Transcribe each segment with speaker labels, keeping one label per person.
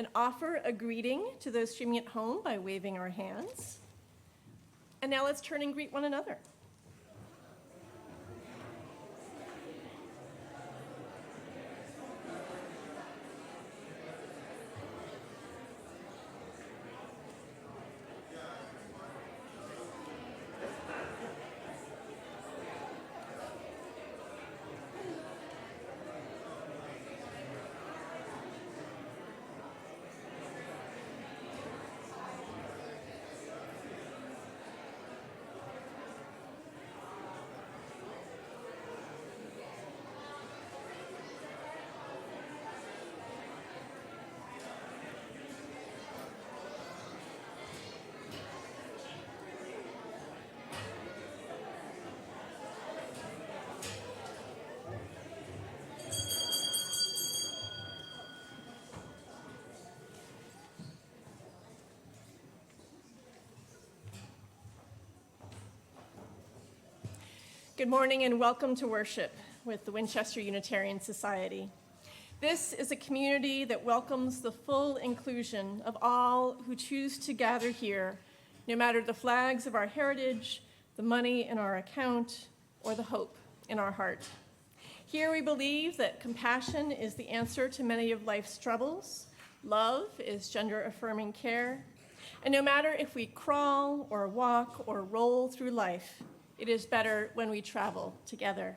Speaker 1: and offer a greeting to those streaming at home by waving our hands. And now let's turn and greet one another. Good morning and welcome to worship with the Winchester Unitarian Society. This is a community that welcomes the full inclusion of all who choose to gather here, no matter the flags of our heritage, the money in our account, or the hope in our heart. Here we believe that compassion is the answer to many of life's troubles, love is gender-affirming care, and no matter if we crawl or walk or roll through life, it is better when we travel together.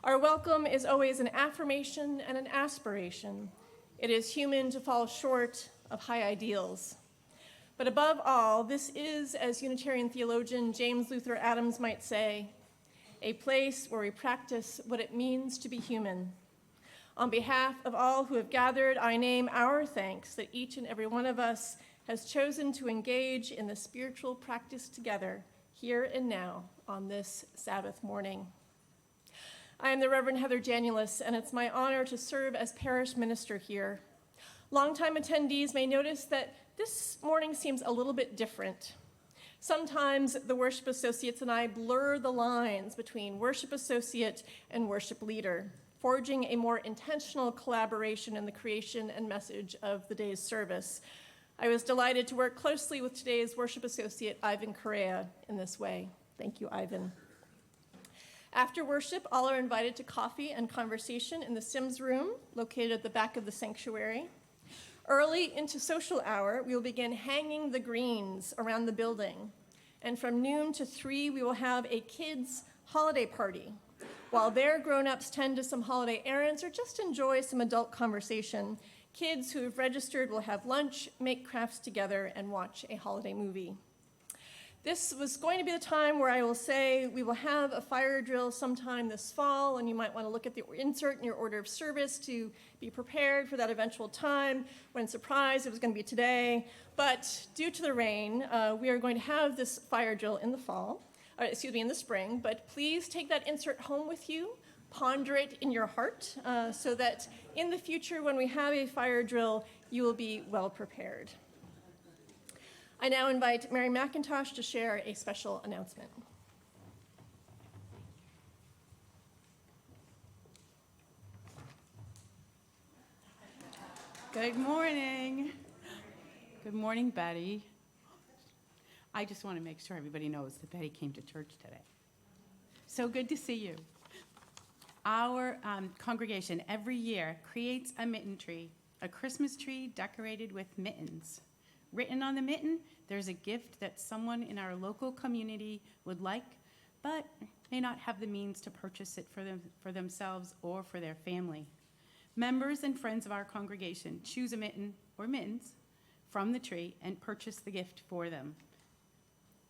Speaker 1: Our welcome is always an affirmation and an aspiration. It is human to fall short of high ideals. But above all, this is, as Unitarian theologian James Luther Adams might say, a place where we practice what it means to be human. On behalf of all who have gathered, I name our thanks that each and every one of us has chosen to engage in the spiritual practice together here and now on this Sabbath morning. I am the Reverend Heather Janulis, and it's my honor to serve as parish minister here. Longtime attendees may notice that this morning seems a little bit different. Sometimes the worship associates and I blur the lines between worship associate and worship leader, forging a more intentional collaboration in the creation and message of the day's service. I was delighted to work closely with today's worship associate, Ivan Correa, in this way. Thank you, Ivan. After worship, all are invited to coffee and conversation in the Sims room, located at the back of the sanctuary. Early into social hour, we will begin hanging the greens around the building. And from noon to 3, we will have a kids' holiday party. While their grown-ups tend to some holiday errands or just enjoy some adult conversation, kids who have registered will have lunch, make crafts together, and watch a holiday movie. This was going to be the time where I will say we will have a fire drill sometime this fall, and you might want to look at the insert in your order of service to be prepared for that eventual time. When surprised, it was going to be today. But due to the rain, we are going to have this fire drill in in the spring. But please take that insert home with you. Ponder it in your heart so that in the future, when we have a fire drill, you will be well prepared. I now invite Mary McIntosh to share a special announcement.
Speaker 2: Good morning. Good morning, Betty. I just want to make sure everybody knows that Betty came to church today. So good to see you. Our congregation every year creates a mitten tree, a Christmas tree decorated with mittens. Written on the mitten, there's a gift that someone in our local community would like, but may not have the means to purchase it for themselves or for their family. Members and friends of our congregation choose a mitten or mittens from the tree and purchase the gift for them.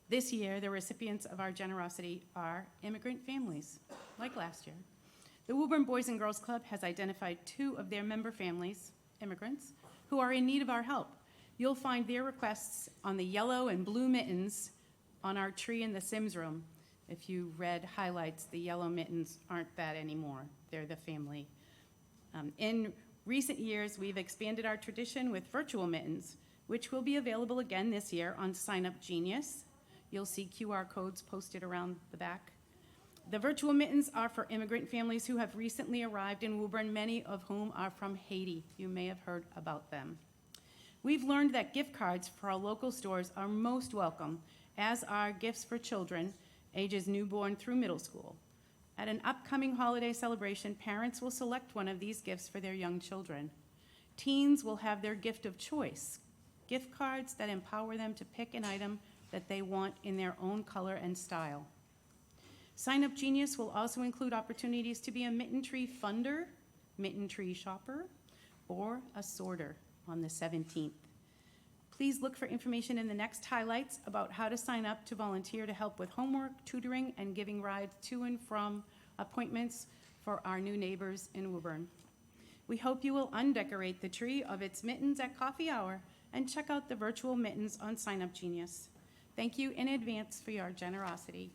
Speaker 2: This year, the recipients of our generosity are immigrant families, like last year. The Woburn Boys and Girls Club has identified 2 of their member families, immigrants, who are in need of our help. You'll find their requests on the yellow and blue mittens on our tree in the Sims room. If you read highlights, the yellow mittens aren't that anymore. They're the family. In recent years, we've expanded our tradition with virtual mittens, which will be available again this year on Sign Up Genius. You'll see QR codes posted around the back. The virtual mittens are for immigrant families who have recently arrived in Woburn, many of whom are from Haiti. You may have heard about them. We've learned that gift cards for our local stores are most welcome, as are gifts for children ages newborn through middle school. At an upcoming holiday celebration, parents will select one of these gifts for their young children. Teens will have their gift of choice, gift cards that empower them to pick an item that they want in their own color and style. Sign Up Genius will also include opportunities to be a Mitten Tree funder, Mitten Tree shopper, or a sorter on the 17th. Please look for information in the next highlights about how to sign up to volunteer to help with homework, tutoring, and giving rides to and from appointments for our new neighbors in Woburn. We hope you will undecorate the tree of its mittens at coffee hour and check out the virtual mittens on Sign Up Genius. Thank you in advance for your generosity.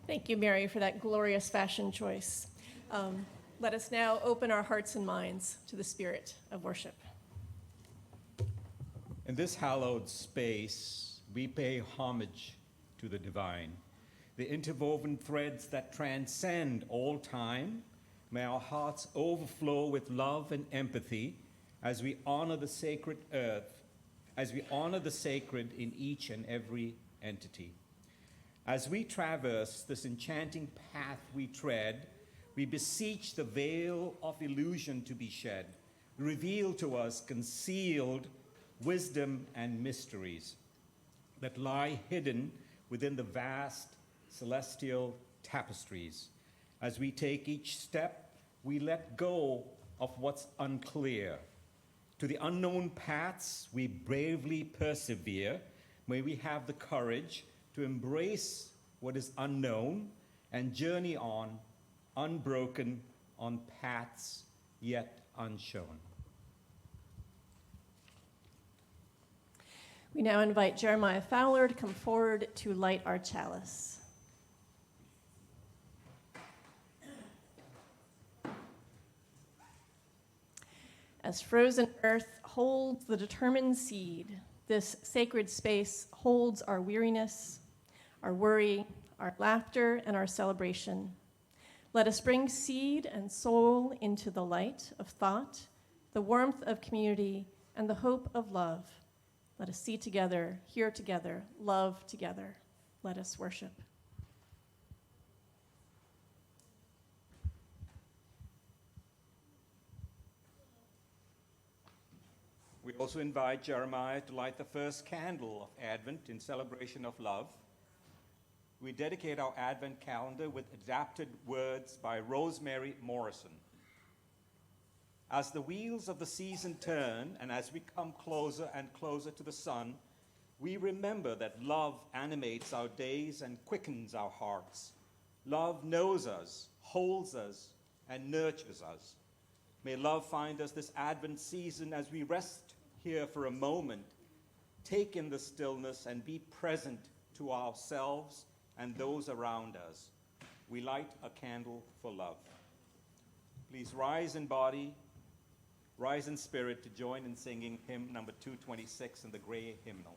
Speaker 1: Thank you, Mary, for that glorious fashion choice. Let us now open our hearts and minds to the spirit of worship.
Speaker 3: In this hallowed space, we pay homage to the divine, the interwoven threads that transcend all time. May our hearts overflow with love and empathy as we honor the sacred earth, as we honor the sacred in each and every entity. As we traverse this enchanting path we tread, we beseech the veil of illusion to be shed, reveal to us concealed wisdom and mysteries that lie hidden within the vast celestial tapestries. As we take each step, we let go of what's unclear. To the unknown paths, we bravely persevere. May we have the courage to embrace what is unknown and journey on, unbroken, on paths yet unshown.
Speaker 1: We now invite Jeremiah Fowler to come forward to light our chalice. As frozen earth holds the determined seed, this sacred space holds our weariness, our worry, our laughter, and our celebration. Let us bring seed and soul into the light of thought, the warmth of community, and the hope of love. Let us see together, hear together, love together. Let us worship.
Speaker 3: We also invite Jeremiah to light the first candle of Advent in celebration of love. We dedicate our Advent calendar with adapted words by Rosemary Morrison. As the wheels of the season turn, and as we come closer and closer to the sun, we remember that love animates our days and quickens our hearts. Love knows us, holds us, and nurtures us. May love find us this Advent season as we rest here for a moment, take in the stillness, and be present to ourselves and those around us. We light a candle for love. Please rise in body, rise in spirit to join in singing hymn number 226 in the Gray Hymnal.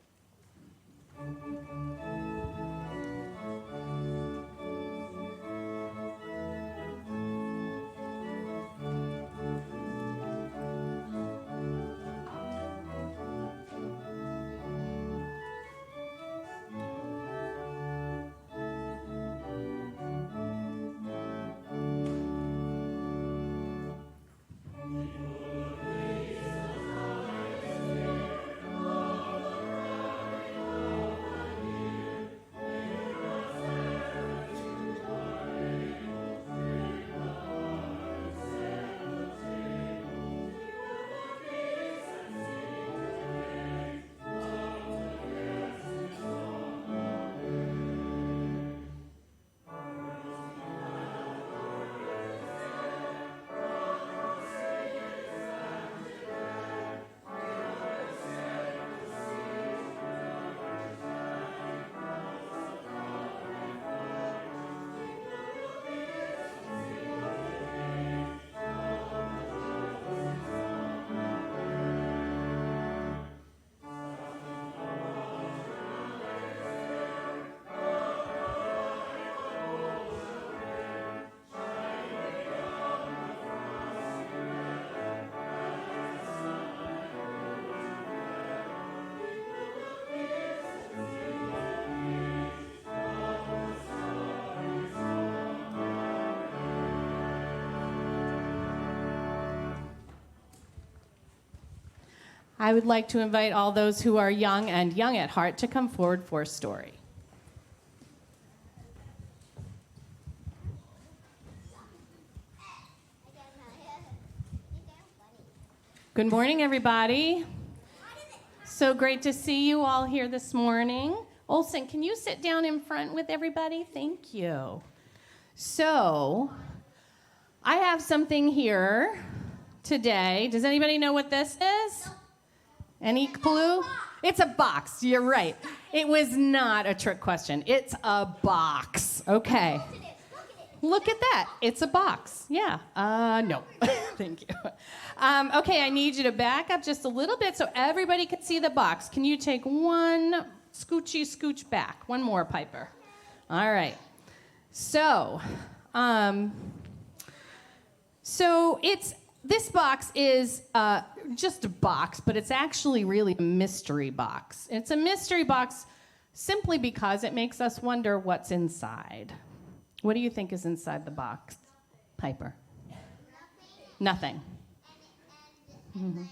Speaker 2: I would like to invite all those who are young and young at heart to come forward for a story. Good morning, everybody. So great to see you all here this morning. Olson, can you sit down in front with everybody? Thank you. So, I have something here today. Does anybody know what this is? Any clue? It's a box. You're right. It was not a trick question. It's a box. Okay. Look at that. It's a box. Yeah. No. Thank you. Okay, I need you to back up just a little bit so everybody can see the box. Can you take one scooch back? One more, Piper. All right. So this box is just a box, but it's actually really a mystery box. It's a mystery box simply because it makes us wonder what's inside. What do you think is inside the box, Piper? Nothing. Mm-hmm.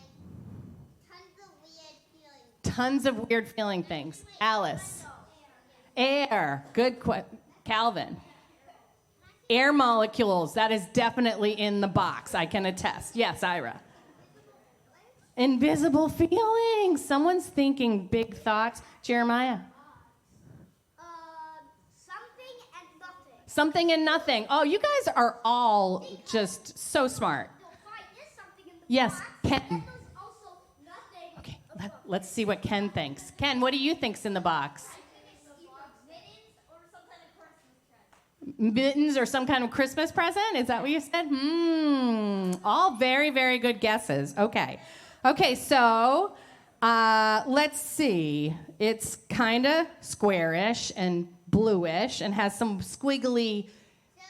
Speaker 2: Tons of weird feeling things. Alice. Air. Good question. Calvin. Air molecules. That is definitely in the box. I can attest. Yes, Ira. Invisible feelings. Someone's thinking big thoughts. Jeremiah. Something and nothing. Oh, you guys are all just so smart. Yes, Ken. Okay, let's see what Ken thinks. Ken, what do you think's in the box? Mittens or some kind of Christmas present? Is that what you said? All very, very good guesses. Okay, so let's see. It's kind of squarish and bluish and has some squiggly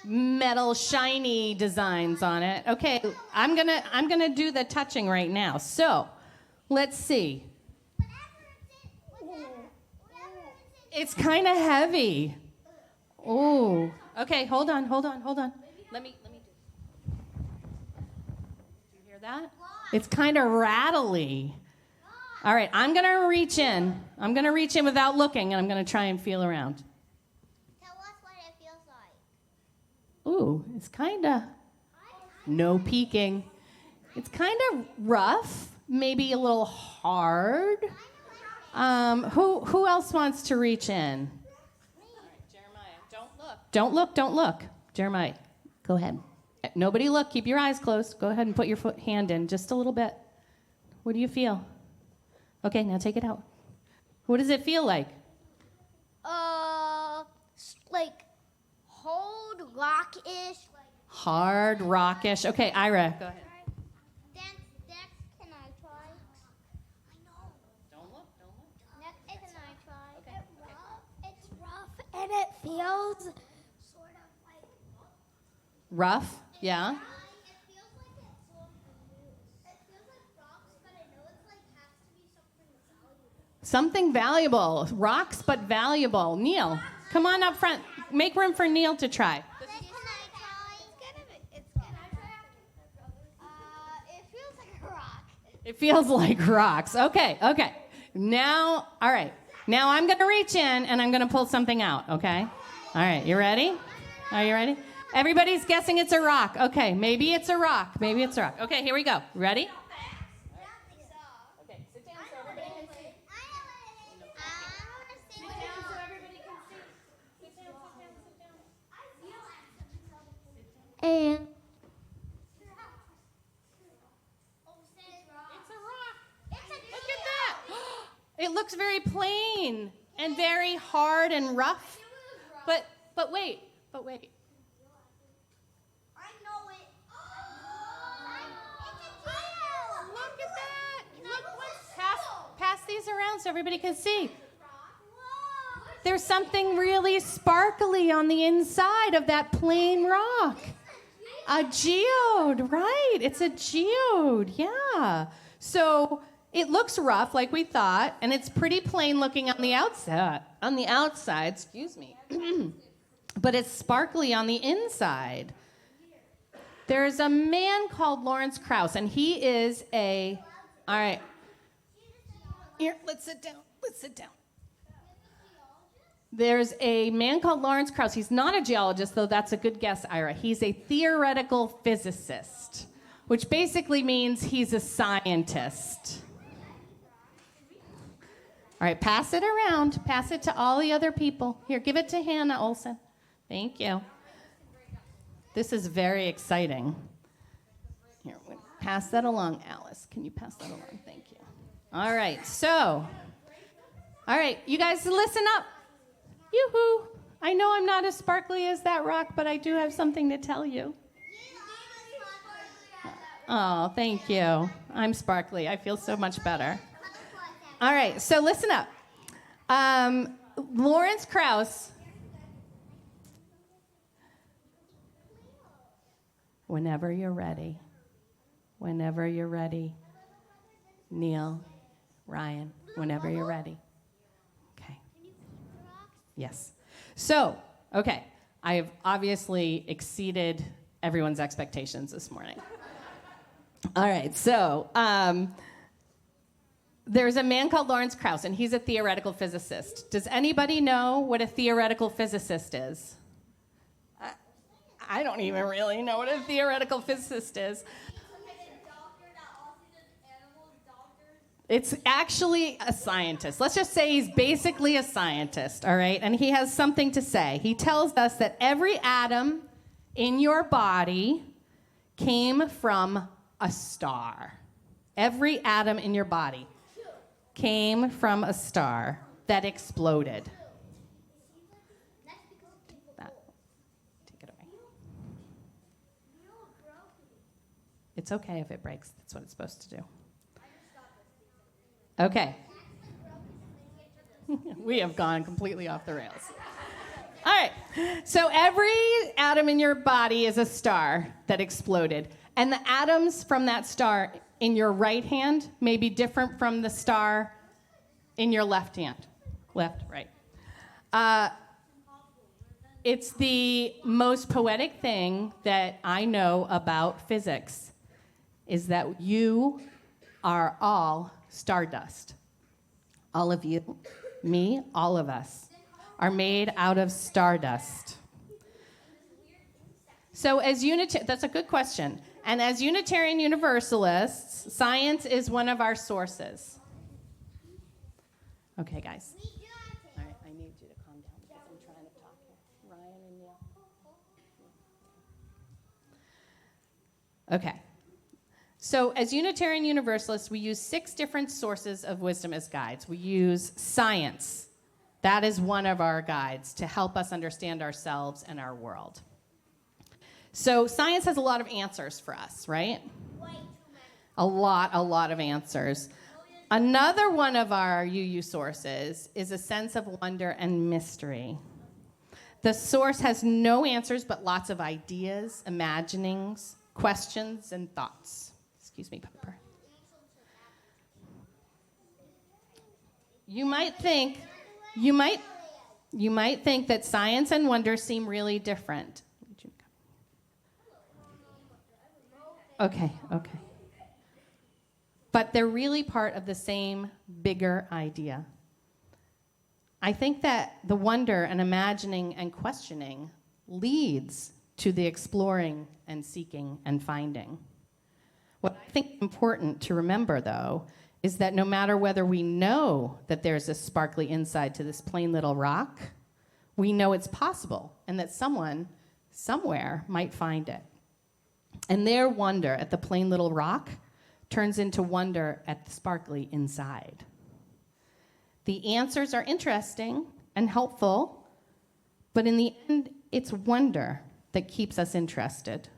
Speaker 2: metal shiny designs on it. Okay, I'm gonna do the touching right now. So let's see. It's kind of heavy. Oh, okay, hold on. Let me do. Did you hear that? It's kind of rattly. All right, I'm gonna reach in without looking, and I'm gonna try and feel around. Ooh, it's kind of, no peeking. It's kind of rough, maybe a little hard. Who else wants to reach in? Jeremiah, don't look. Jeremiah, go ahead. Nobody look, keep your eyes closed. Go ahead and put your hand in just a little bit. What do you feel? Okay, now take it out. What does it feel like?
Speaker 4: Like rock-ish.
Speaker 2: Hard rockish. Okay, Ira, go ahead.
Speaker 4: Dex, can I try? I know.
Speaker 2: Don't look.
Speaker 4: Dex, can I try? Okay. It's rough, and it feels sort of like...
Speaker 2: Rough, yeah.
Speaker 4: It feels like it's sort of loose. It feels like rocks, but I know it's like has to be something valuable.
Speaker 2: Something valuable. Rocks, but valuable. Neil, come on up front. Make room for Neil to try.
Speaker 4: Can I try? It feels like a rock.
Speaker 2: It feels like rocks. Okay. Now, all right. Now I'm going to reach in and I'm going to pull something out, okay? All right, you ready? Are you ready? Everybody's guessing it's a rock. Okay, maybe it's a rock. Okay, here we go. Ready? Okay, sit down so everybody can see.
Speaker 4: And
Speaker 2: It's a rock. Look at that. It looks very plain and very hard and rough. But wait.
Speaker 4: I know it. It's a deal.
Speaker 2: Look at that. Pass these around so everybody can see. There's something really sparkly on the inside of that plain rock. A geode, right. It's a geode, yeah. So it looks rough like we thought, and it's pretty plain looking on the outside, excuse me. But it's sparkly on the inside. There's a man called Lawrence Krauss, and he is all right,
Speaker 1: Here, let's sit down. Let's sit down. There's a man called Lawrence Krauss. He's not a geologist, though that's a good guess, Ira. He's a theoretical physicist, which basically means he's a scientist. All right, pass it around. Pass it to all the other people. Here, give it to Hannah Olson. Thank you. This is very exciting. Here, pass that along, Alice. Can you pass that along? Thank you. All right, you guys listen up. Yoo-hoo. I know I'm not as sparkly as that rock, but I do have something to tell you. Oh, thank you. I'm sparkly. I feel so much better. All right, so listen up. Lawrence Krauss. Whenever you're ready. Whenever you're ready. Neil, Ryan, whenever you're ready. Okay. Yes. So, okay, I have obviously exceeded everyone's expectations this morning. All right, so there's a man called Lawrence Krauss, and he's a theoretical physicist. Does anybody know what a theoretical physicist is? I don't even really know what a theoretical physicist is. It's actually a scientist. Let's just say he's basically a scientist, all right? And he has something to say. He tells us that every atom in your body came from a star. Every atom in your body came from a star that exploded. Take it away. It's okay if it breaks. That's what it's supposed to do. Okay. We have gone completely off the rails. All right. So every atom in your body is a star that exploded. And the atoms from that star in your right hand may be different from the star in your left hand. Left, right. It's the most poetic thing that I know about physics is that you are all stardust. All of you, me, all of us are made out of stardust. So that's a good question. And as Unitarian Universalists, science is one of our sources. Okay, guys. All right, I need you to calm down because I'm trying to talk here. Ryan and Neil. Okay. So as Unitarian Universalists, we use 6 different sources of wisdom as guides. We use science. That is one of our guides to help us understand ourselves and our world. So science has a lot of answers for us, right?
Speaker 4: Way too many.
Speaker 1: A lot of answers. Another one of our UU sources is a sense of wonder and mystery. The source has no answers, but lots of ideas, imaginings, questions, and thoughts. Excuse me, Pepper. You might think that science and wonder seem really different. Okay. But they're really part of the same bigger idea. I think that the wonder and imagining and questioning leads to the exploring and seeking and finding. What I think is important to remember, though, is that no matter whether we know that there's a sparkly inside to this plain little rock, we know it's possible and that someone, somewhere, might find it. And their wonder at the plain little rock turns into wonder at the sparkly inside. The answers are interesting and helpful, but in the end, it's wonder that keeps us interested.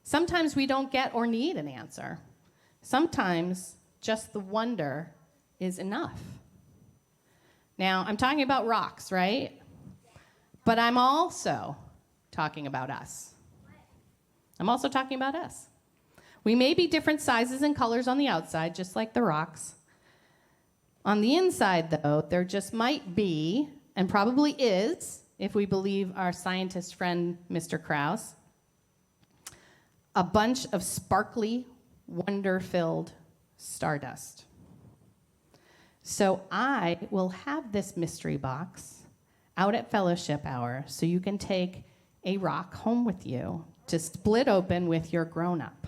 Speaker 1: Sometimes we don't get or need an answer. Sometimes just the wonder is enough. Now, I'm talking about rocks, right? But I'm also talking about us. I'm also talking about us. We may be different sizes and colors on the outside, just like the rocks. On the inside, though, there just might be, and probably is, if we believe our scientist friend, Mr. Krauss, a bunch of sparkly, wonder-filled stardust.
Speaker 5: So I will have this mystery box out at fellowship hour so you can take a rock home with you to split open with your grown-up.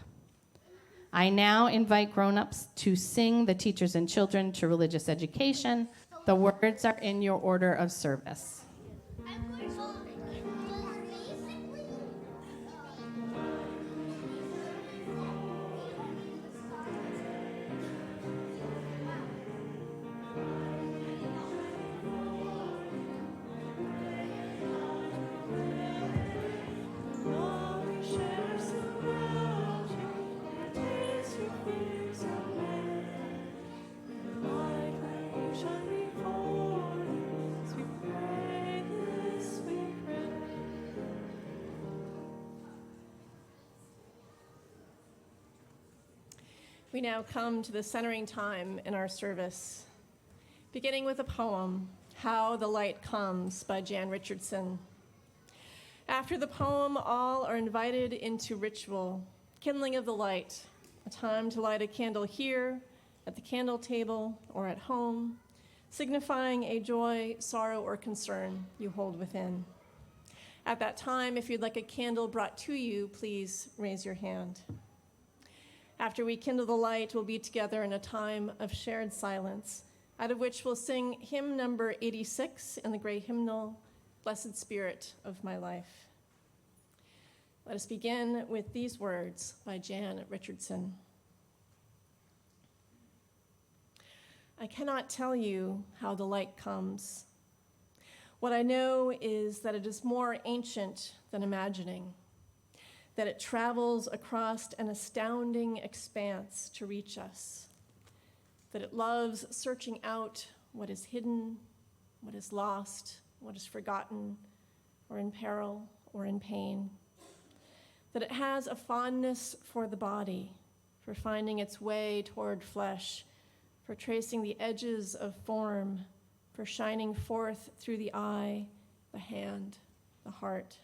Speaker 5: I now invite grown-ups to sing the teachers and children to religious education. The words are in your order of service.
Speaker 1: We now come to the centering time in our service, beginning with a poem, How the Light Comes by Jan Richardson. After the poem, all are invited into ritual, kindling of the light, a time to light a candle here, at the candle table, or at home, signifying a joy, sorrow, or concern you hold within. At that time, if you'd like a candle brought to you, please raise your hand. After we kindle the light, we'll be together in a time of shared silence, out of which we'll sing hymn number 86 in the gray hymnal, Blessed Spirit of My Life. Let us begin with these words by Jan Richardson. I cannot tell you how the light comes. What I know is that it is more ancient than imagining, that it travels across an astounding expanse to reach us, that it loves searching out what is hidden, what is lost, what is forgotten, or in peril, or in pain, that it has a fondness for the body, for finding its way toward flesh, for tracing the edges of form, for shining forth through the eye, the hand, the heart.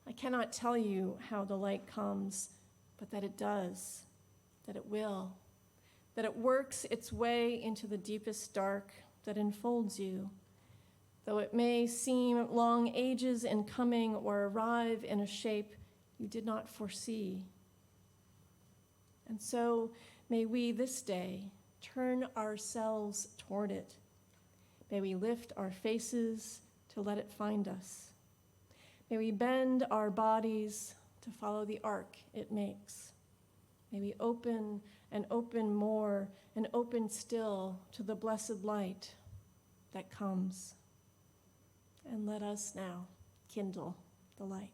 Speaker 1: I cannot tell you how the light comes, but that it does, that it will, that it works its way into the deepest dark that enfolds you, though it may seem long ages in coming or arrive in a shape you did not foresee. And so may we this day turn ourselves toward it. May we lift our faces to let it find us. May we bend our bodies to follow the arc it makes. May we open and open more and open still to the blessed light that comes. And let us now kindle the light.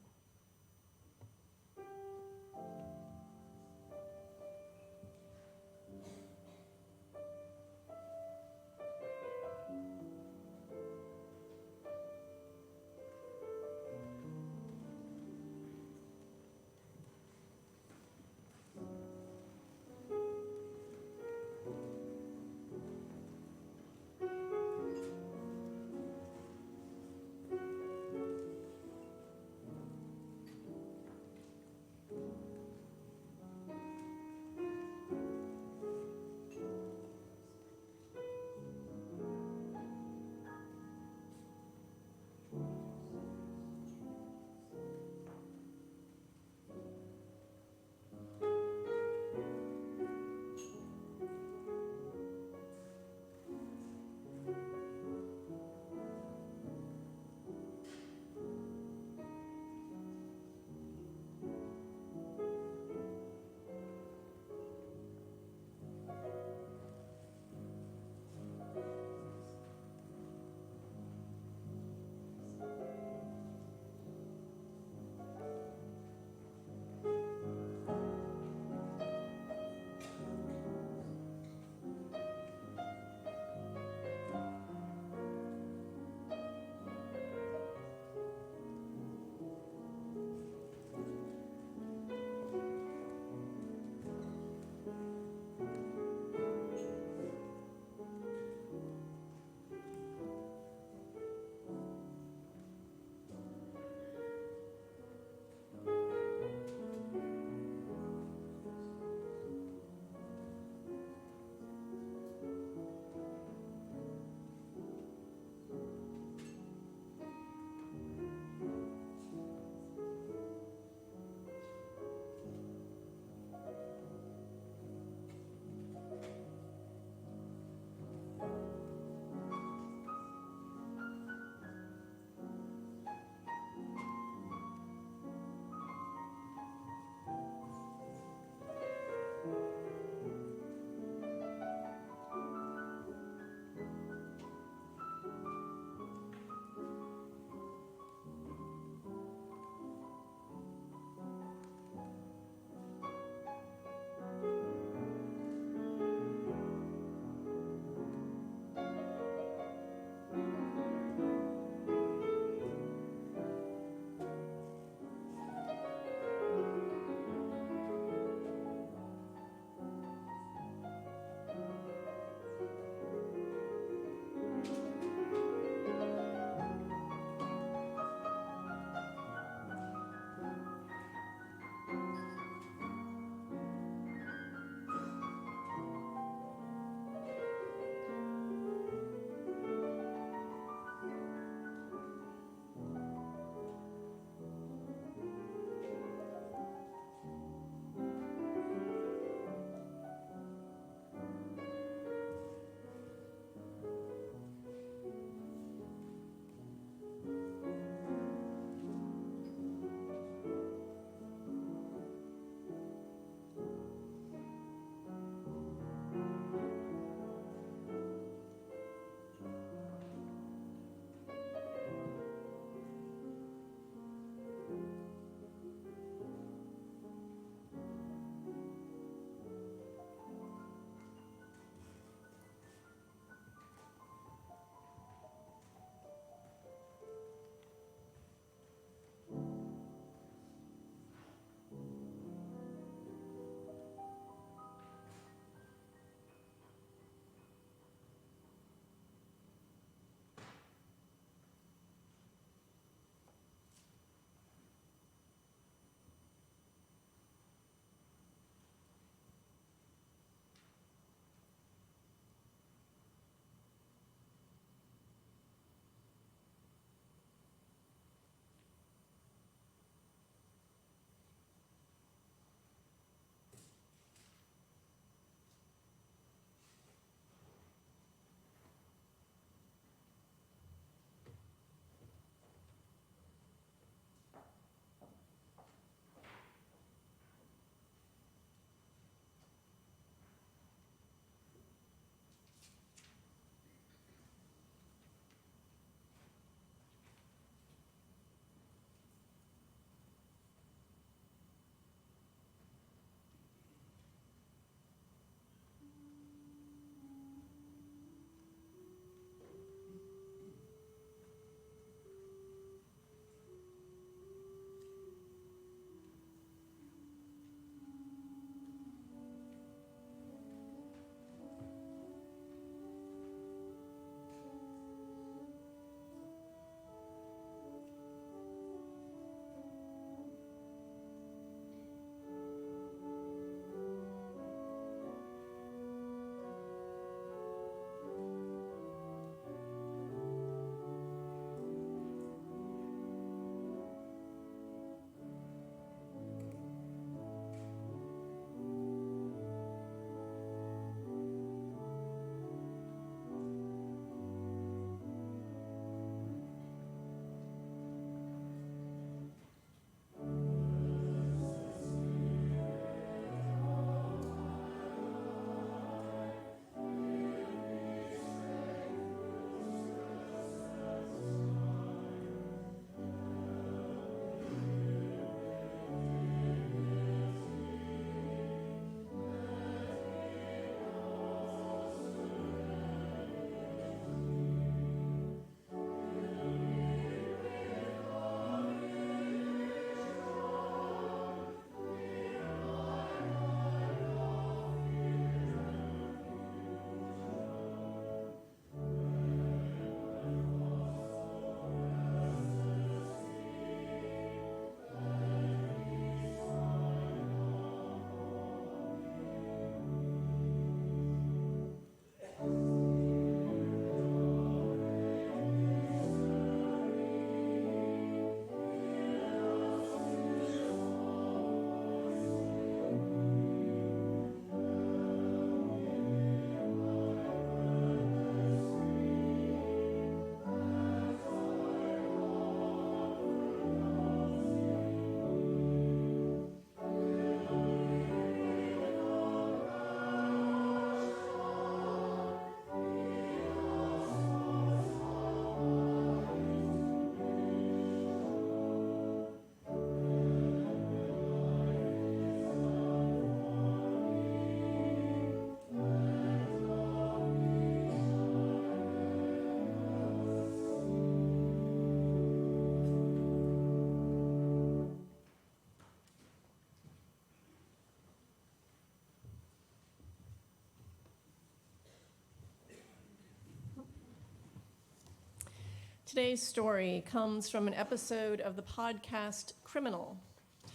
Speaker 1: Today's story comes from an episode of the podcast Criminal,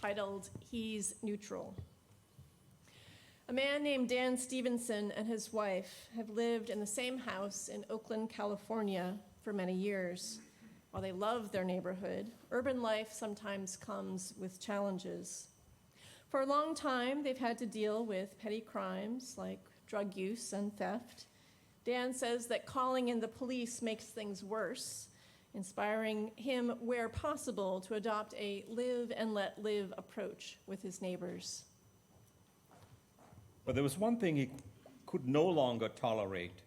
Speaker 1: titled He's Neutral. A man named Dan Stevenson and his wife have lived in the same house in Oakland, California for many years. While they love their neighborhood, urban life sometimes comes with challenges. For a long time, they've had to deal with petty crimes like drug use and theft. Dan says that calling in the police makes things worse, inspiring him, where possible, to adopt a live and let live approach with his neighbors.
Speaker 3: But there was one thing he could no longer tolerate.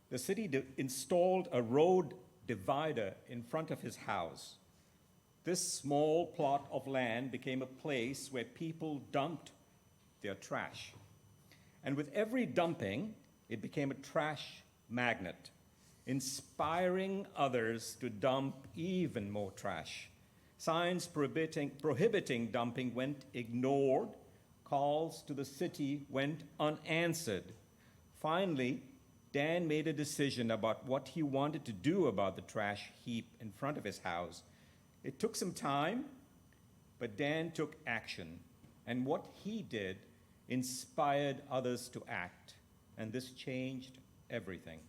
Speaker 3: The city installed a road divider in front of his house. This small plot of land became a place where people dumped their trash. And with every dumping, it became a trash magnet, inspiring others to dump even more trash. Signs prohibiting dumping went ignored. Calls to the city went unanswered. Finally, Dan made a decision about what he wanted to do about the trash heap in front of his house. It took some time, but Dan took action. And what he did inspired others to act. And this changed everything.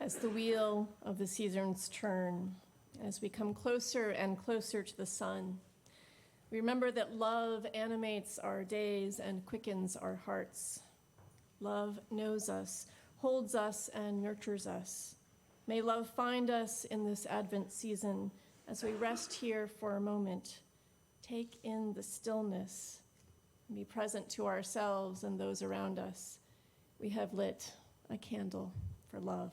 Speaker 1: as the wheel of the seasons turn, as we come closer and closer to the sun. We remember that love animates our days and quickens our hearts. Love knows us, holds us, and nurtures us. May love find us in this Advent season as we rest here for a moment, take in the stillness, and be present to ourselves and those around us. We have lit a candle for love.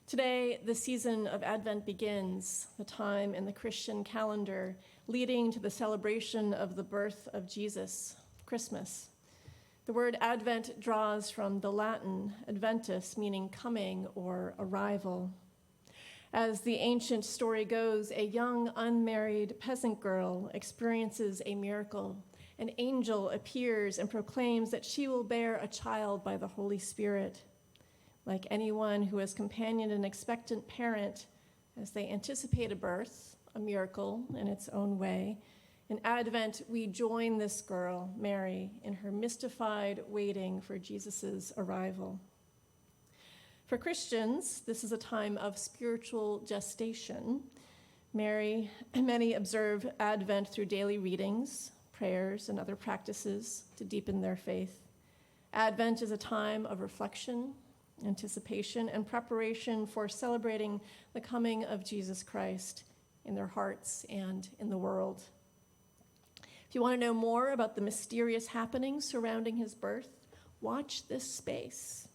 Speaker 1: Today, the season of Advent begins, the time in the Christian calendar leading to the celebration of the birth of Jesus, Christmas. The word Advent draws from the Latin adventus, meaning coming or arrival. As the ancient story goes, a young unmarried peasant girl experiences a miracle. An angel appears and proclaims that she will bear a child by the Holy Spirit. Like anyone who has companioned an expectant parent as they anticipate a birth, a miracle in its own way, in Advent, we join this girl, Mary, in her mystified waiting for Jesus' arrival. For Christians, this is a time of spiritual gestation. Many observe Advent through daily readings, prayers, and other practices to deepen their faith. Advent is a time of reflection, anticipation, and preparation for celebrating the coming of Jesus Christ in their hearts and in the world. If you want to know more about the mysterious happenings surrounding his birth, watch this space.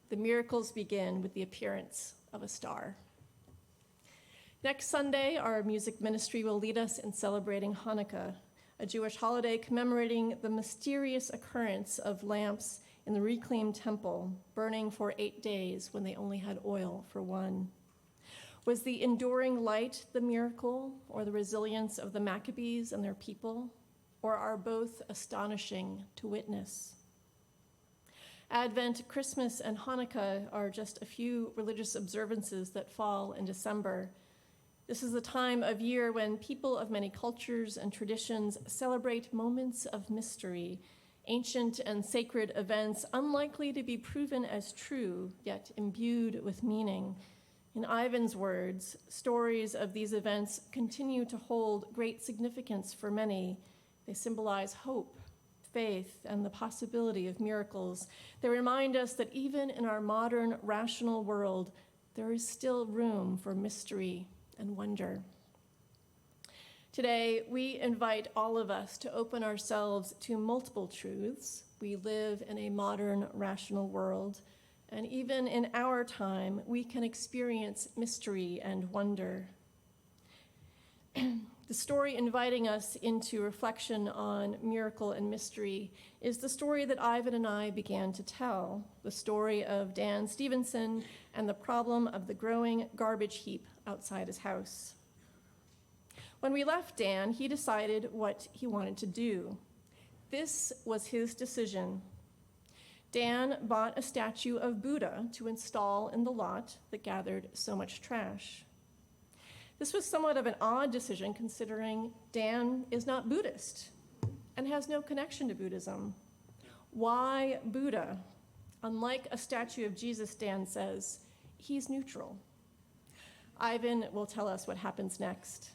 Speaker 1: The miracles begin with the appearance of a star. Next Sunday, our music ministry will lead us in celebrating Hanukkah, a Jewish holiday commemorating the mysterious occurrence of lamps in the reclaimed temple, burning for 8 days when they only had oil for 1. Was the enduring light the miracle, or the resilience of the Maccabees and their people, or are both astonishing to witness? Advent, Christmas, and Hanukkah are just a few religious observances that fall in December. This is a time of year when people of many cultures and traditions celebrate moments of mystery, ancient and sacred events unlikely to be proven as true, yet imbued with meaning. In Ivan's words, stories of these events continue to hold great significance for many. They symbolize hope, faith, and the possibility of miracles. They remind us that even in our modern rational world, there is still room for mystery and wonder. Today, we invite all of us to open ourselves to multiple truths. We live in a modern rational world, and even in our time, we can experience mystery and wonder. The story inviting us into reflection on miracle and mystery is the story that Ivan and I began to tell, the story of Dan Stevenson and the problem of the growing garbage heap outside his house. When we left Dan, he decided what he wanted to do. This was his decision. Dan bought a statue of Buddha to install in the lot that gathered so much trash. This was somewhat of an odd decision considering Dan is not Buddhist and has no connection to Buddhism. Why Buddha? Unlike a statue of Jesus, Dan says, he's neutral. Ivan will tell us what happens next.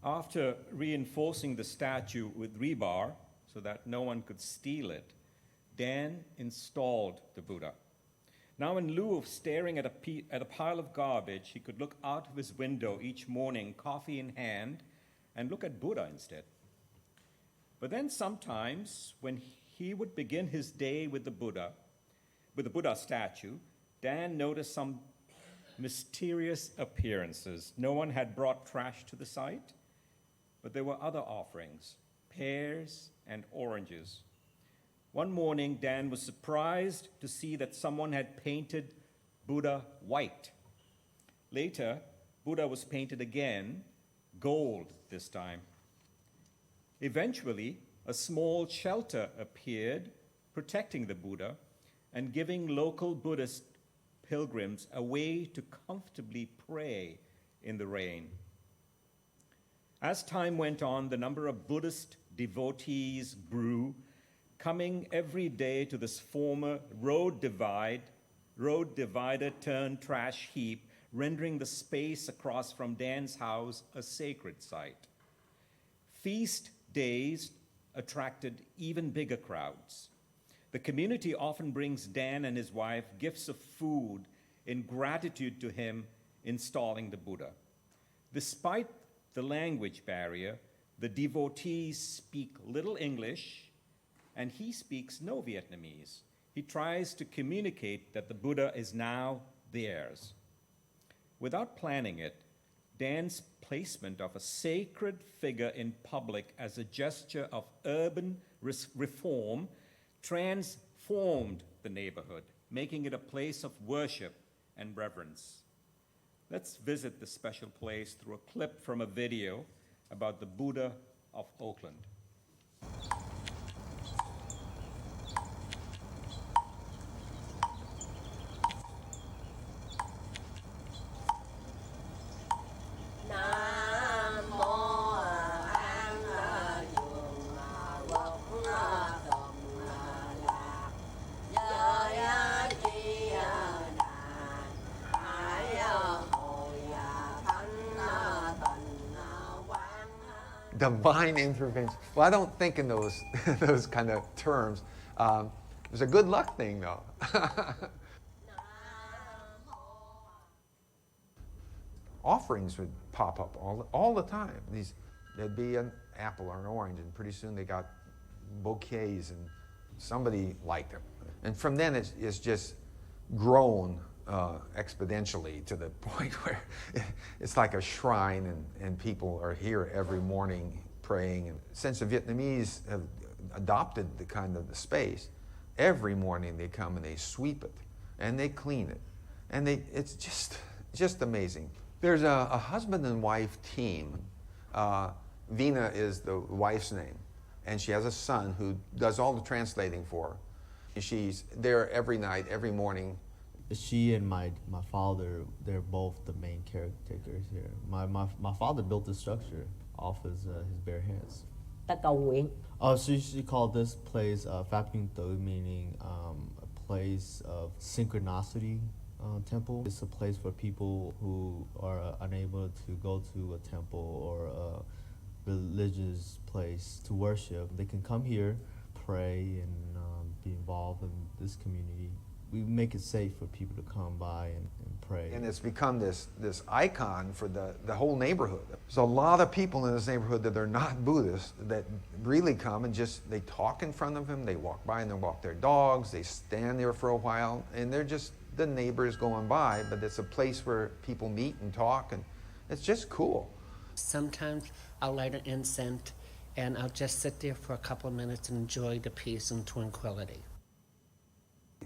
Speaker 3: After reinforcing the statue with rebar so that no one could steal it, Dan installed the Buddha. Now, in lieu of staring at a pile of garbage, he could look out of his window each morning, coffee in hand, and look at Buddha instead. But then sometimes, when he would begin his day with the Buddha statue, Dan noticed some mysterious appearances. No one had brought trash to the site, but there were other offerings, pears and oranges. One morning, Dan was surprised to see that someone had painted Buddha white. Later, Buddha was painted again, gold this time. Eventually, a small shelter appeared, protecting the Buddha and giving local Buddhist pilgrims a way to comfortably pray in the rain. As time went on, the number of Buddhist devotees grew, coming every day to this former road divider turned trash heap, rendering the space across from Dan's house a sacred site. Feast days attracted even bigger crowds. The community often brings Dan and his wife gifts of food in gratitude to him installing the Buddha. Despite the language barrier, the devotees speak little English, and he speaks no Vietnamese. He tries to communicate that the Buddha is now theirs. Without planning it, Dan's placement of a sacred figure in public as a gesture of urban reform transformed the neighborhood, making it a place of worship and reverence. Let's visit this special place through a clip from a video about the Buddha of Oakland.
Speaker 6: Divine intervention. Well, I don't think in those those kind of terms. It's a good luck thing, though. Offerings would pop up all the time. There'd be an apple or an orange, and pretty soon they got bouquets, and somebody liked them. And from then, it's just grown exponentially to the point where it's like a shrine, and people are here every morning praying. And since the Vietnamese have adopted the kind of the space, every morning they come and they sweep it and they clean it, and it's just amazing. There's a husband and wife team. Vina is the wife's name, and she has a son who does all the translating for her. She's there every night, every morning.
Speaker 7: She and my father, they're both the main caretakers here. My father built this structure off his bare hands.
Speaker 8: Ta cầu nguyện.
Speaker 7: So she called this place Pháp Nhung Tử, meaning a place of synchronicity temple. It's a place for people who are unable to go to a temple or a religious place to worship. They can come here, pray, and be involved in this community. We make it safe for people to come by and pray.
Speaker 6: And it's become this icon for the whole neighborhood. There's a lot of people in this neighborhood that are not Buddhists that really come and they talk in front of him, they walk by and they walk their dogs, they stand there for a while, and they're just the neighbors going by, but it's a place where people meet and talk, and it's just cool.
Speaker 8: Sometimes I'll light an incense and I'll just sit there for a couple of minutes and enjoy the peace and tranquility.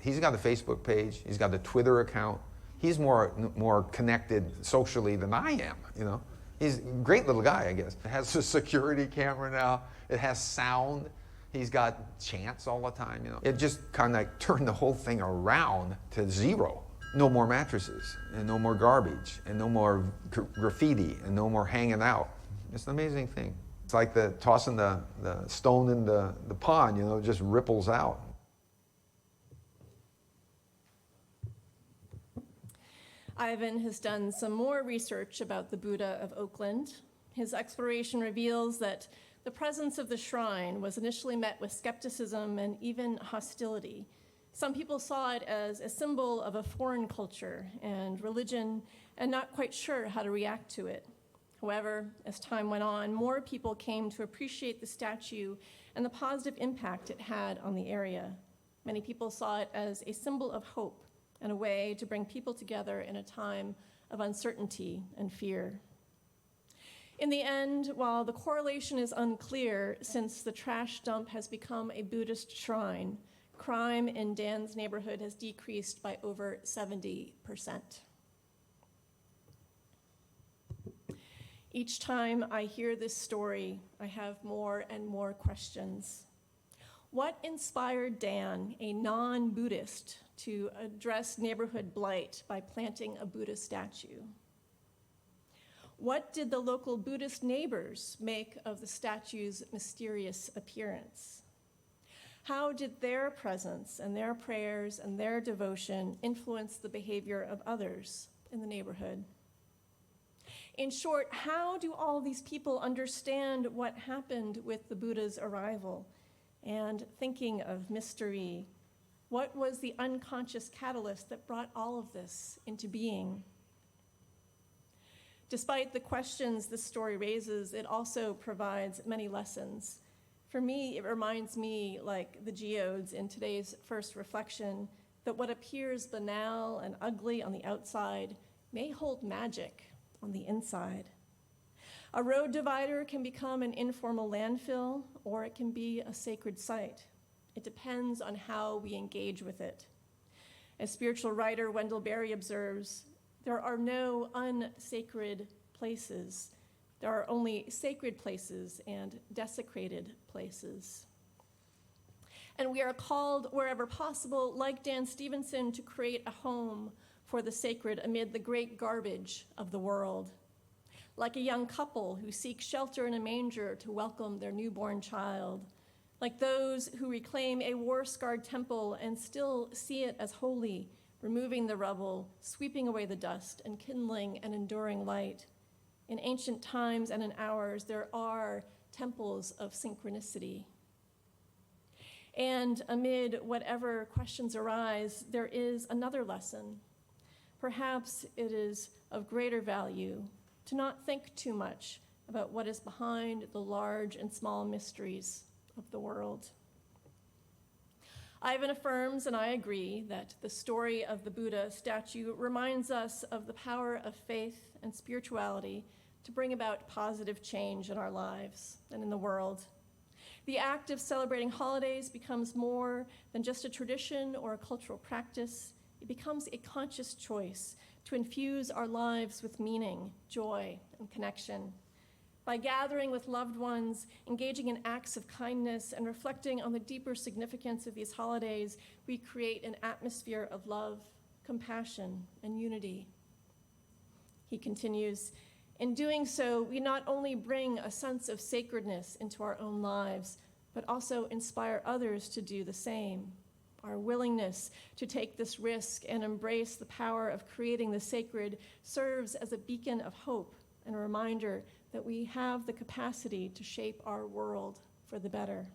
Speaker 6: He's got a Facebook page, he's got a Twitter account. He's more connected socially than I am, you know. He's a great little guy, I guess. It has a security camera now, it has sound. He's got chants all the time, you know. It just kind of turned the whole thing around to zero. No more mattresses, and no more garbage, and no more graffiti, and no more hanging out. It's an amazing thing. It's like tossing the stone in the pond, you know, it just ripples out.
Speaker 1: Ivan has done some more research about the Buddha of Oakland. His exploration reveals that the presence of the shrine was initially met with skepticism and even hostility. Some people saw it as a symbol of a foreign culture and religion and not quite sure how to react to it. However, as time went on, more people came to appreciate the statue and the positive impact it had on the area. Many people saw it as a symbol of hope and a way to bring people together in a time of uncertainty and fear. In the end, while the correlation is unclear, since the trash dump has become a Buddhist shrine, crime in Dan's neighborhood has decreased by over 70%. Each time I hear this story, I have more and more questions. What inspired Dan, a non-Buddhist, to address neighborhood blight by planting a Buddha statue? What did the local Buddhist neighbors make of the statue's mysterious appearance? How did their presence and their prayers and their devotion influence the behavior of others in the neighborhood? In short, how do all these people understand what happened with the Buddha's arrival? And thinking of mystery, what was the unconscious catalyst that brought all of this into being? Despite the questions this story raises, it also provides many lessons. For me, it reminds me, like the geodes in today's first reflection, that what appears banal and ugly on the outside may hold magic on the inside. A road divider can become an informal landfill, or it can be a sacred site. It depends on how we engage with it. As spiritual writer Wendell Berry observes, there are no unsacred places. There are only sacred places and desecrated places. And we are called, wherever possible, like Dan Stevenson, to create a home for the sacred amid the great garbage of the world. Like a young couple who seek shelter in a manger to welcome their newborn child. Like those who reclaim a war-scarred temple and still see it as holy, removing the rubble, sweeping away the dust, and kindling an enduring light. In ancient times and in ours, there are temples of synchronicity. And amid whatever questions arise, there is another lesson. Perhaps it is of greater value to not think too much about what is behind the large and small mysteries of the world. Ivan affirms, and I agree, that the story of the Buddha statue reminds us of the power of faith and spirituality to bring about positive change in our lives and in the world. The act of celebrating holidays becomes more than just a tradition or a cultural practice. It becomes a conscious choice to infuse our lives with meaning, joy, and connection. By gathering with loved ones, engaging in acts of kindness, and reflecting on the deeper significance of these holidays, we create an atmosphere of love, compassion, and unity. He continues, in doing so, we not only bring a sense of sacredness into our own lives, but also inspire others to do the same. Our willingness to take this risk and embrace the power of creating the sacred serves as a beacon of hope and a reminder that we have the capacity to shape our world for the better.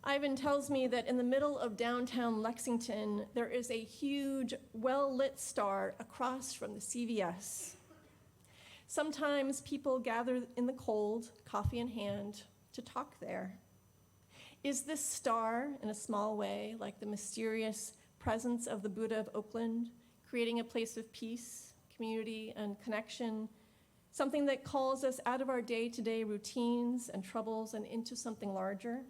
Speaker 1: Ivan tells me that in the middle of downtown Lexington, there is a huge, well-lit star across from the CVS. Sometimes people gather in the cold, coffee in hand, to talk there. Is this star, in a small way, like the mysterious presence of the Buddha of Oakland, creating a place of peace, community, and connection, something that calls us out of our day-to-day routines and troubles and into something larger?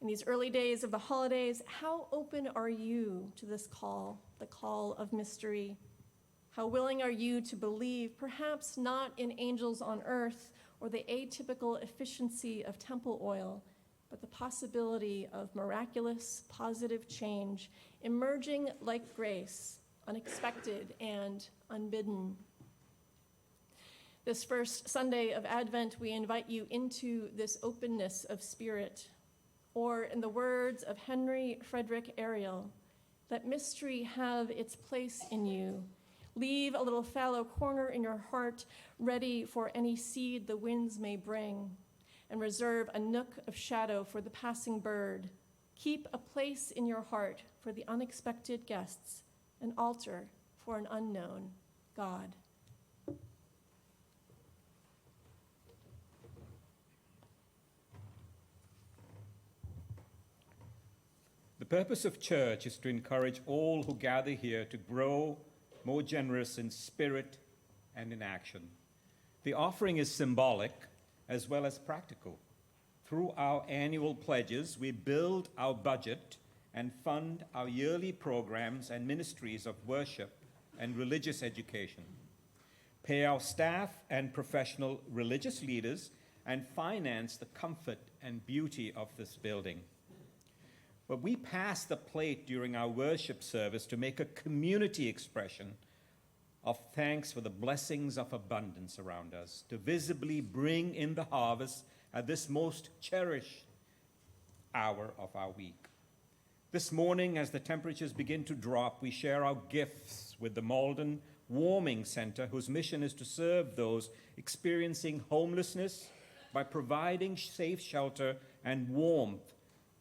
Speaker 1: In these early days of the holidays, how open are you to this call, the call of mystery? How willing are you to believe, perhaps not in angels on earth or the atypical efficiency of temple oil, but the possibility of miraculous, positive change emerging like grace, unexpected and unbidden? This first Sunday of Advent, we invite you into this openness of spirit, or in the words of Henry Frederick Ariel, let mystery have its place in you. Leave a little fallow corner in your heart ready for any seed the winds may bring, and reserve a nook of shadow for the passing bird. Keep a place in your heart for the unexpected guests, an altar for an unknown God.
Speaker 3: The purpose of church is to encourage all who gather here to grow more generous in spirit and in action. The offering is symbolic as well as practical. Through our annual pledges, we build our budget and fund our yearly programs and ministries of worship and religious education, pay our staff and professional religious leaders, and finance the comfort and beauty of this building. But we pass the plate during our worship service to make a community expression of thanks for the blessings of abundance around us, to visibly bring in the harvest at this most cherished hour of our week. This morning, as the temperatures begin to drop, we share our gifts with the Malden Warming Center, whose mission is to serve those experiencing homelessness by providing safe shelter and warmth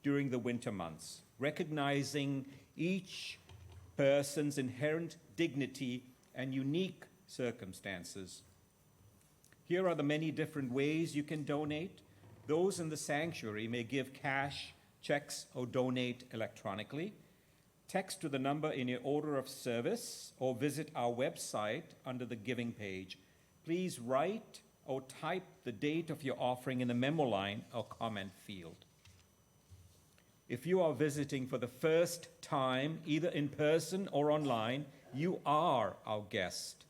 Speaker 3: during the winter months, recognizing each person's inherent dignity and unique circumstances. Here are the many different ways you can donate. Those in the sanctuary may give cash, checks, or donate electronically. Text to the number in your order of service or visit our website under the giving page. Please write or type the date of your offering in the memo line or comment field. If you are visiting for the first time, either in person or online, you are our guest.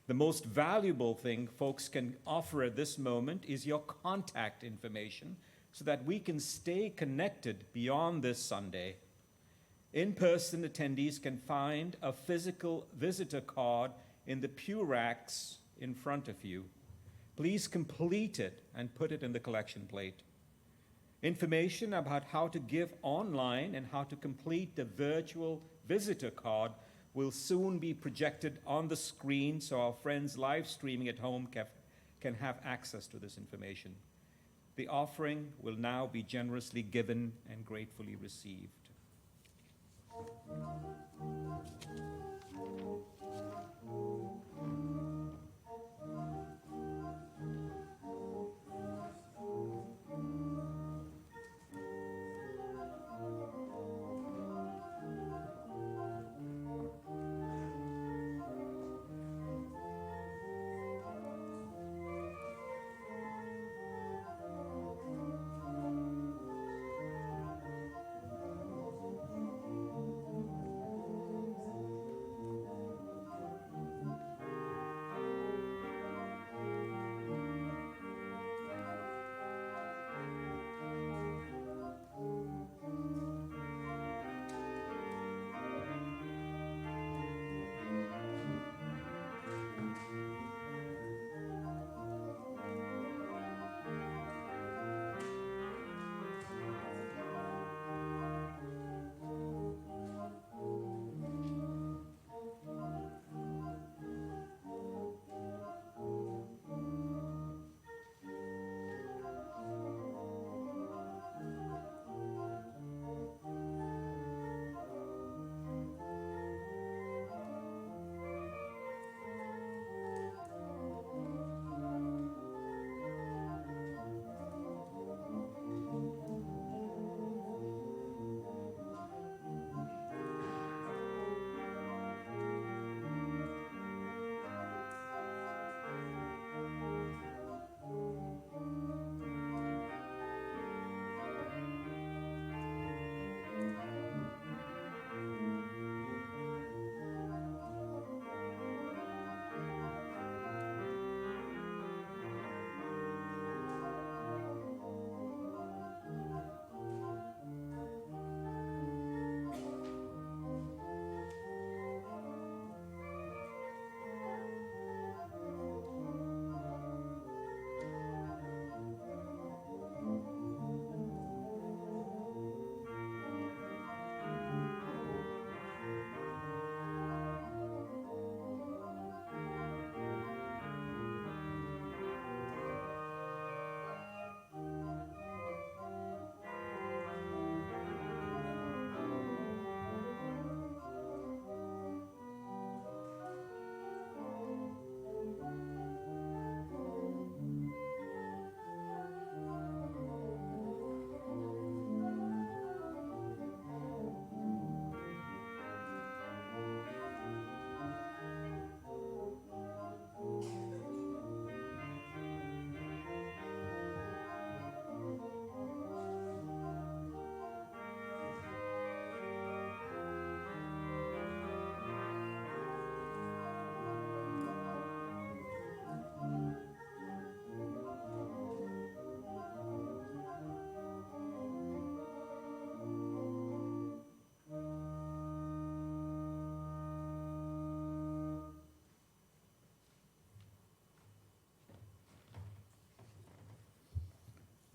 Speaker 3: The most valuable thing folks can offer at this moment is your contact information so that we can stay connected beyond this Sunday. In-person attendees can find a physical visitor card in the pew racks in front of you. Please complete it and put it in the collection plate. Information about how to give online and how to complete the virtual visitor card will soon be projected on the screen so our friends live streaming at home can have access to this information. The offering will now be generously given and gratefully received.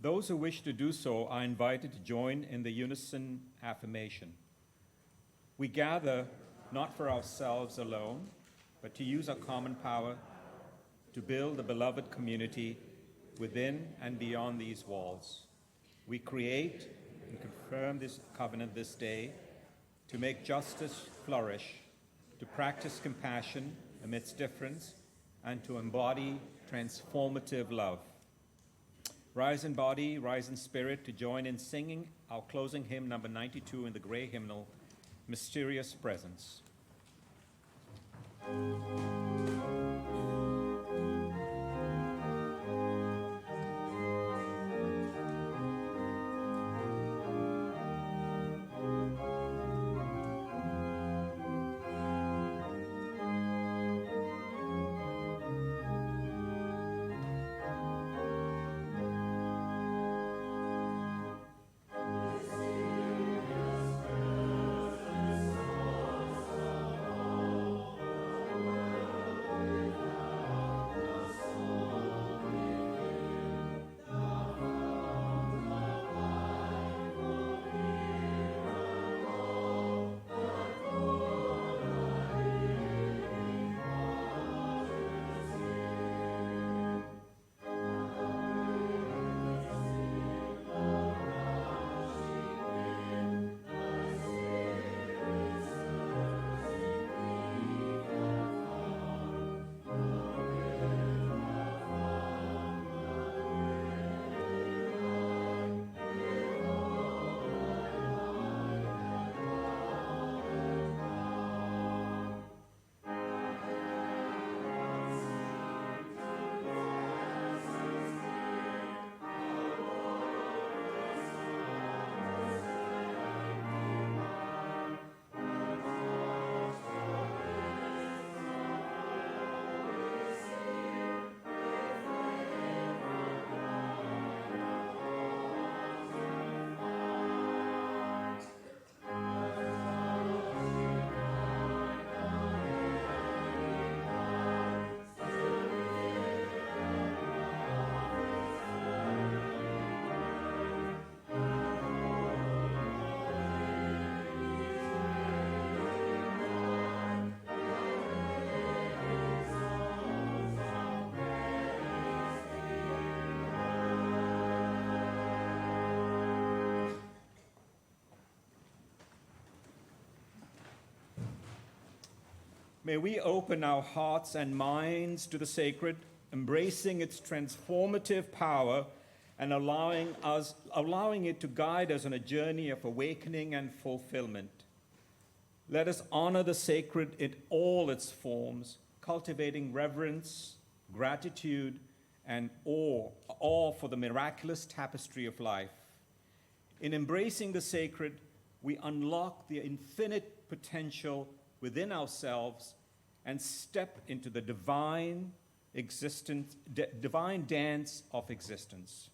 Speaker 3: Those who wish to do so are invited to join in the unison affirmation. We gather not for ourselves alone, but to use our common power to build a beloved community within and beyond these walls. We create and confirm this covenant this day to make justice flourish, to practice compassion amidst difference, and to embody transformative love. Rise in body, rise in spirit to join in singing our closing hymn number 92 in the gray hymnal, Mysterious Presence. May we open our hearts and minds to the sacred, embracing its transformative power and allowing it to guide us on a journey of awakening and fulfillment. Let us honor the sacred in all its forms, cultivating reverence, gratitude, and awe for the miraculous tapestry of life. In embracing the sacred, we unlock the infinite potential within ourselves and step into the divine dance of existence.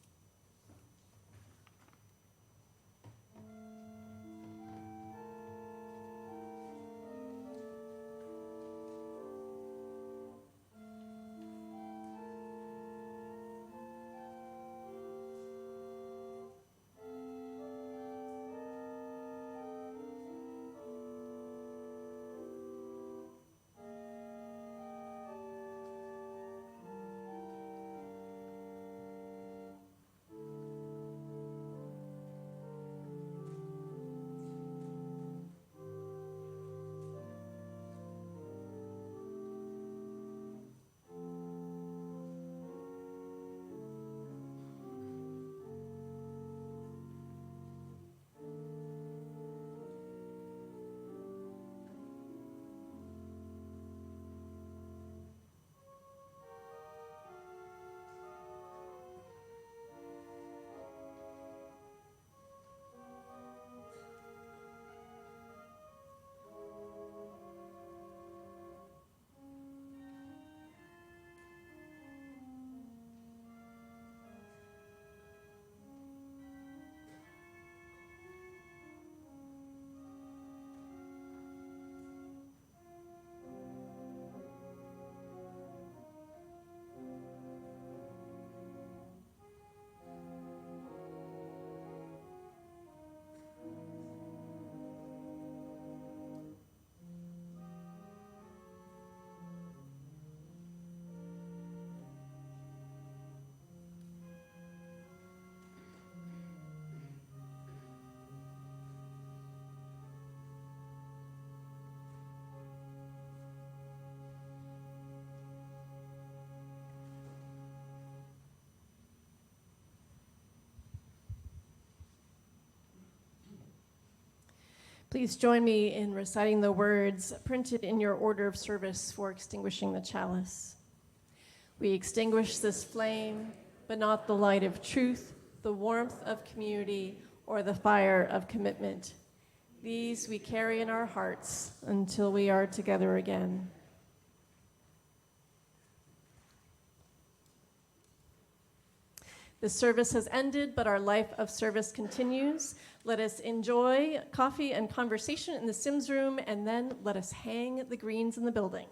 Speaker 1: Please join me in reciting the words printed in your order of service for extinguishing the chalice. We extinguish this flame, but not the light of truth, the warmth of community, or the fire of commitment. These we carry in our hearts until we are together again. The service has ended, but our life of service continues. Let us enjoy coffee and conversation in the Sims room, and then let us hang the greens in the building.